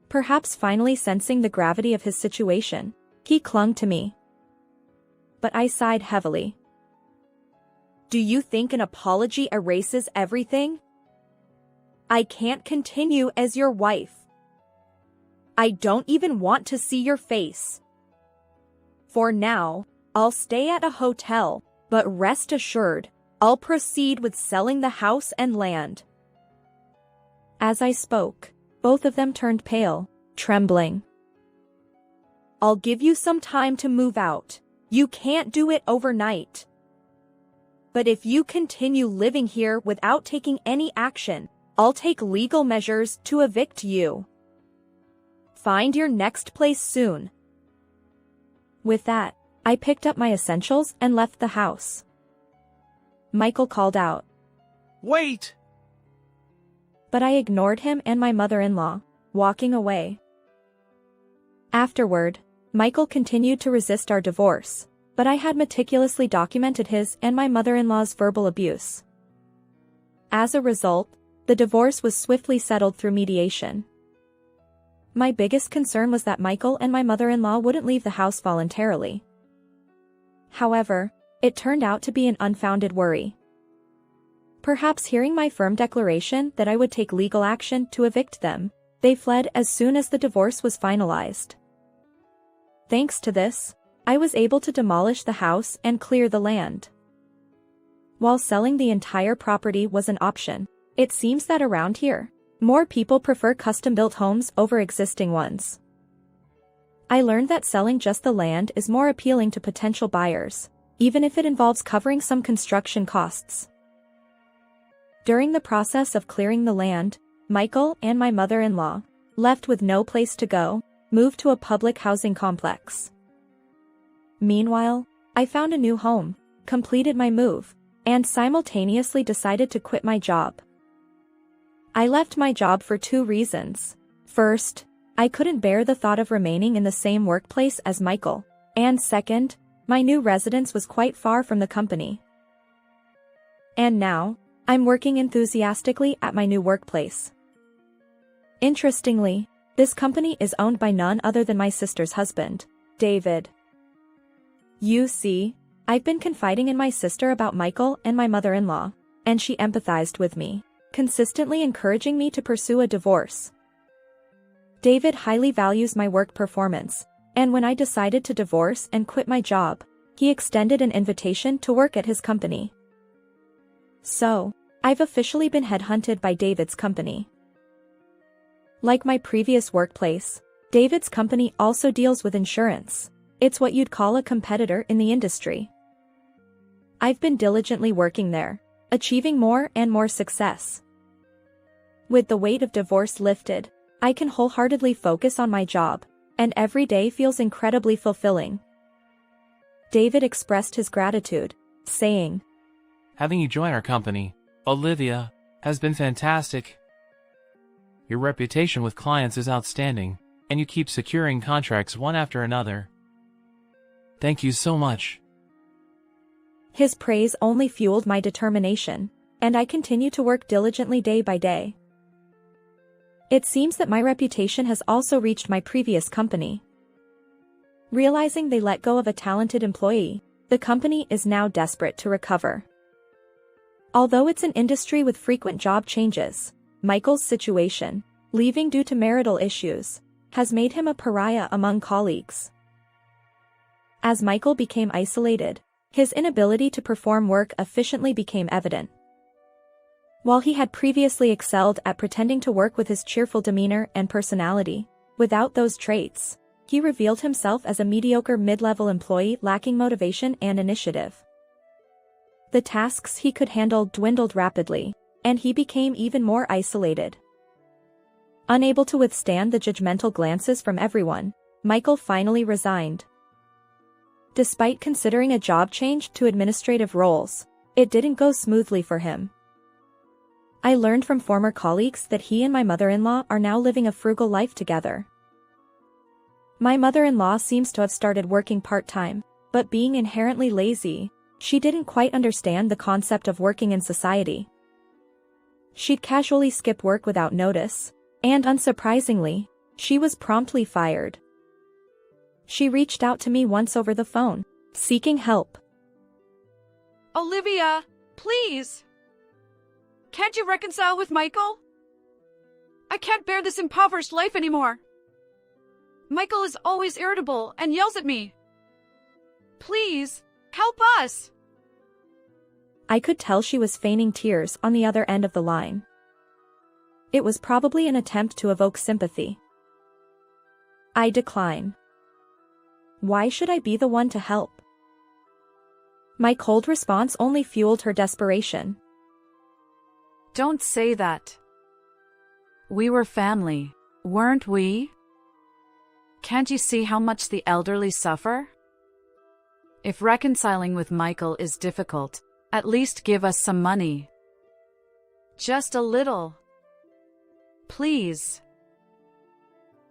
Perhaps finally sensing the gravity of his situation, he clung to me. But I sighed heavily. Do you think an apology erases everything? I can't continue as your wife. I don't even want to see your face. For now, I'll stay at a hotel, but rest assured, I'll proceed with selling the house and land. As I spoke, both of them turned pale, trembling. I'll give you some time to move out. You can't do it overnight. But if you continue living here without taking any action, I'll take legal measures to evict you. Find your next place soon. With that, I picked up my essentials and left the house. Michael called out, Wait! but I ignored him and my mother-in-law, walking away. Afterward, Michael continued to resist our divorce, but I had meticulously documented his and my mother-in-law's verbal abuse. As a result, the divorce was swiftly settled through mediation. My biggest concern was that Michael and my mother-in-law wouldn't leave the house voluntarily. However, it turned out to be an unfounded worry. Perhaps hearing my firm declaration that I would take legal action to evict them, they fled as soon as the divorce was finalized. Thanks to this, I was able to demolish the house and clear the land. While selling the entire property was an option, it seems that around here, more people prefer custom-built homes over existing ones. I learned that selling just the land is more appealing to potential buyers, even if it involves covering some construction costs. During the process of clearing the land, Michael and my mother-in-law, left with no place to go, moved to a public housing complex. Meanwhile, I found a new home, completed my move, and simultaneously decided to quit my job. I left my job for 2 reasons. First, I couldn't bear the thought of remaining in the same workplace as Michael, and second, my new residence was quite far from the company. And now, I'm working enthusiastically at my new workplace. Interestingly, this company is owned by none other than my sister's husband, David. You see, I've been confiding in my sister about Michael and my mother-in-law, and she empathized with me, consistently encouraging me to pursue a divorce. David highly values my work performance, and when I decided to divorce and quit my job, he extended an invitation to work at his company. So, I've officially been headhunted by David's company. Like my previous workplace, David's company also deals with insurance. It's what you'd call a competitor in the industry. I've been diligently working there, achieving more and more success. With the weight of divorce lifted, I can wholeheartedly focus on my job, and every day feels incredibly fulfilling. David expressed his gratitude, saying, Having you join our company, Olivia, has been fantastic. Your reputation with clients is outstanding, and you keep securing contracts one after another. Thank you so much. His praise only fueled my determination, and I continue to work diligently day by day. It seems that my reputation has also reached my previous company. Realizing they let go of a talented employee, the company is now desperate to recover. Although it's an industry with frequent job changes, Michael's situation, leaving due to marital issues, has made him a pariah among colleagues. As Michael became isolated, his inability to perform work efficiently became evident. While he had previously excelled at pretending to work with his cheerful demeanor and personality, without those traits, he revealed himself as a mediocre mid-level employee lacking motivation and initiative. The tasks he could handle dwindled rapidly, and he became even more isolated. Unable to withstand the judgmental glances from everyone, Michael finally resigned. Despite considering a job change to administrative roles, it didn't go smoothly for him. I learned from former colleagues that he and my mother-in-law are now living a frugal life together. My mother-in-law seems to have started working part-time, but being inherently lazy, she didn't quite understand the concept of working in society. She'd casually skip work without notice, and unsurprisingly, she was promptly fired. She reached out to me once over the phone, seeking help. Olivia, please! Can't you reconcile with Michael? I can't bear this impoverished life anymore. Michael is always irritable and yells at me. Please, help us! I could tell she was feigning tears on the other end of the line. It was probably an attempt to evoke sympathy. I decline. Why should I be the one to help? My cold response only fueled her desperation. Don't say that. We were family, weren't we? Can't you see how much the elderly suffer? If reconciling with Michael is difficult, at least give us some money. Just a little. Please.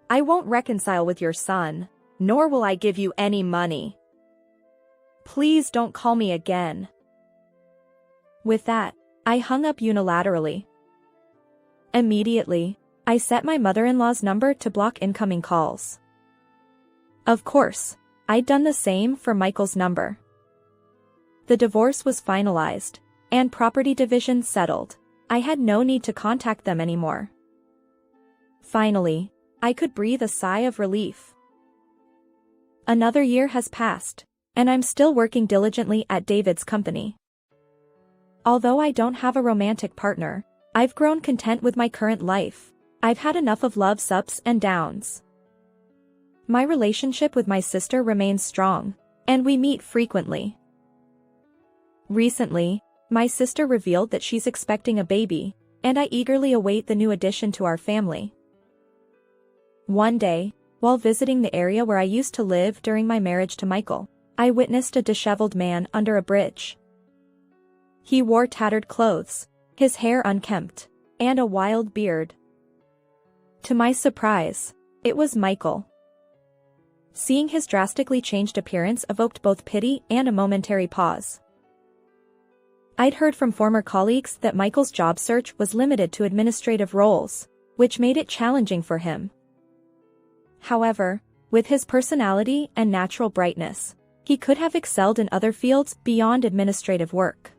I won't reconcile with your son, nor will I give you any money. Please don't call me again. With that, I hung up unilaterally. Immediately, I set my mother-in-law's number to block incoming calls. Of course, I'd done the same for Michael's number. The divorce was finalized, and property division settled. I had no need to contact them anymore. Finally, I could breathe a sigh of relief. Another year has passed, and I'm still working diligently at David's company. Although I don't have a romantic partner, I've grown content with my current life. I've had enough of love's ups and downs. My relationship with my sister remains strong, and we meet frequently. Recently, my sister revealed that she's expecting a baby, and I eagerly await the new addition to our family. One day, while visiting the area where I used to live during my marriage to Michael, I witnessed a disheveled man under a bridge. He wore tattered clothes, his hair unkempt, and a wild beard. To my surprise, it was Michael. Seeing his drastically changed appearance evoked both pity and a momentary pause. I'd heard from former colleagues that Michael's job search was limited to administrative roles, which made it challenging for him. However, with his personality and natural brightness, he could have excelled in other fields beyond administrative work.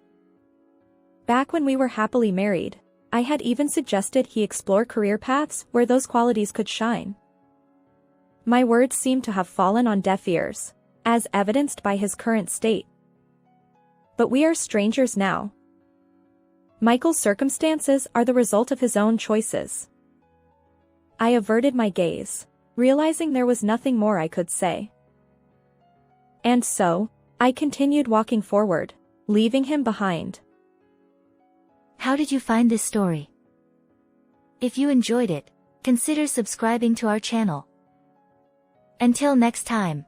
Back when we were happily married, I had even suggested he explore career paths where those qualities could shine. My words seemed to have fallen on deaf ears, as evidenced by his current state. But we are strangers now. Michael's circumstances are the result of his own choices. I averted my gaze, realizing there was nothing more I could say. And so, I continued walking forward, leaving him behind. How did you find this story? If you enjoyed it, consider subscribing to our channel. Until next time.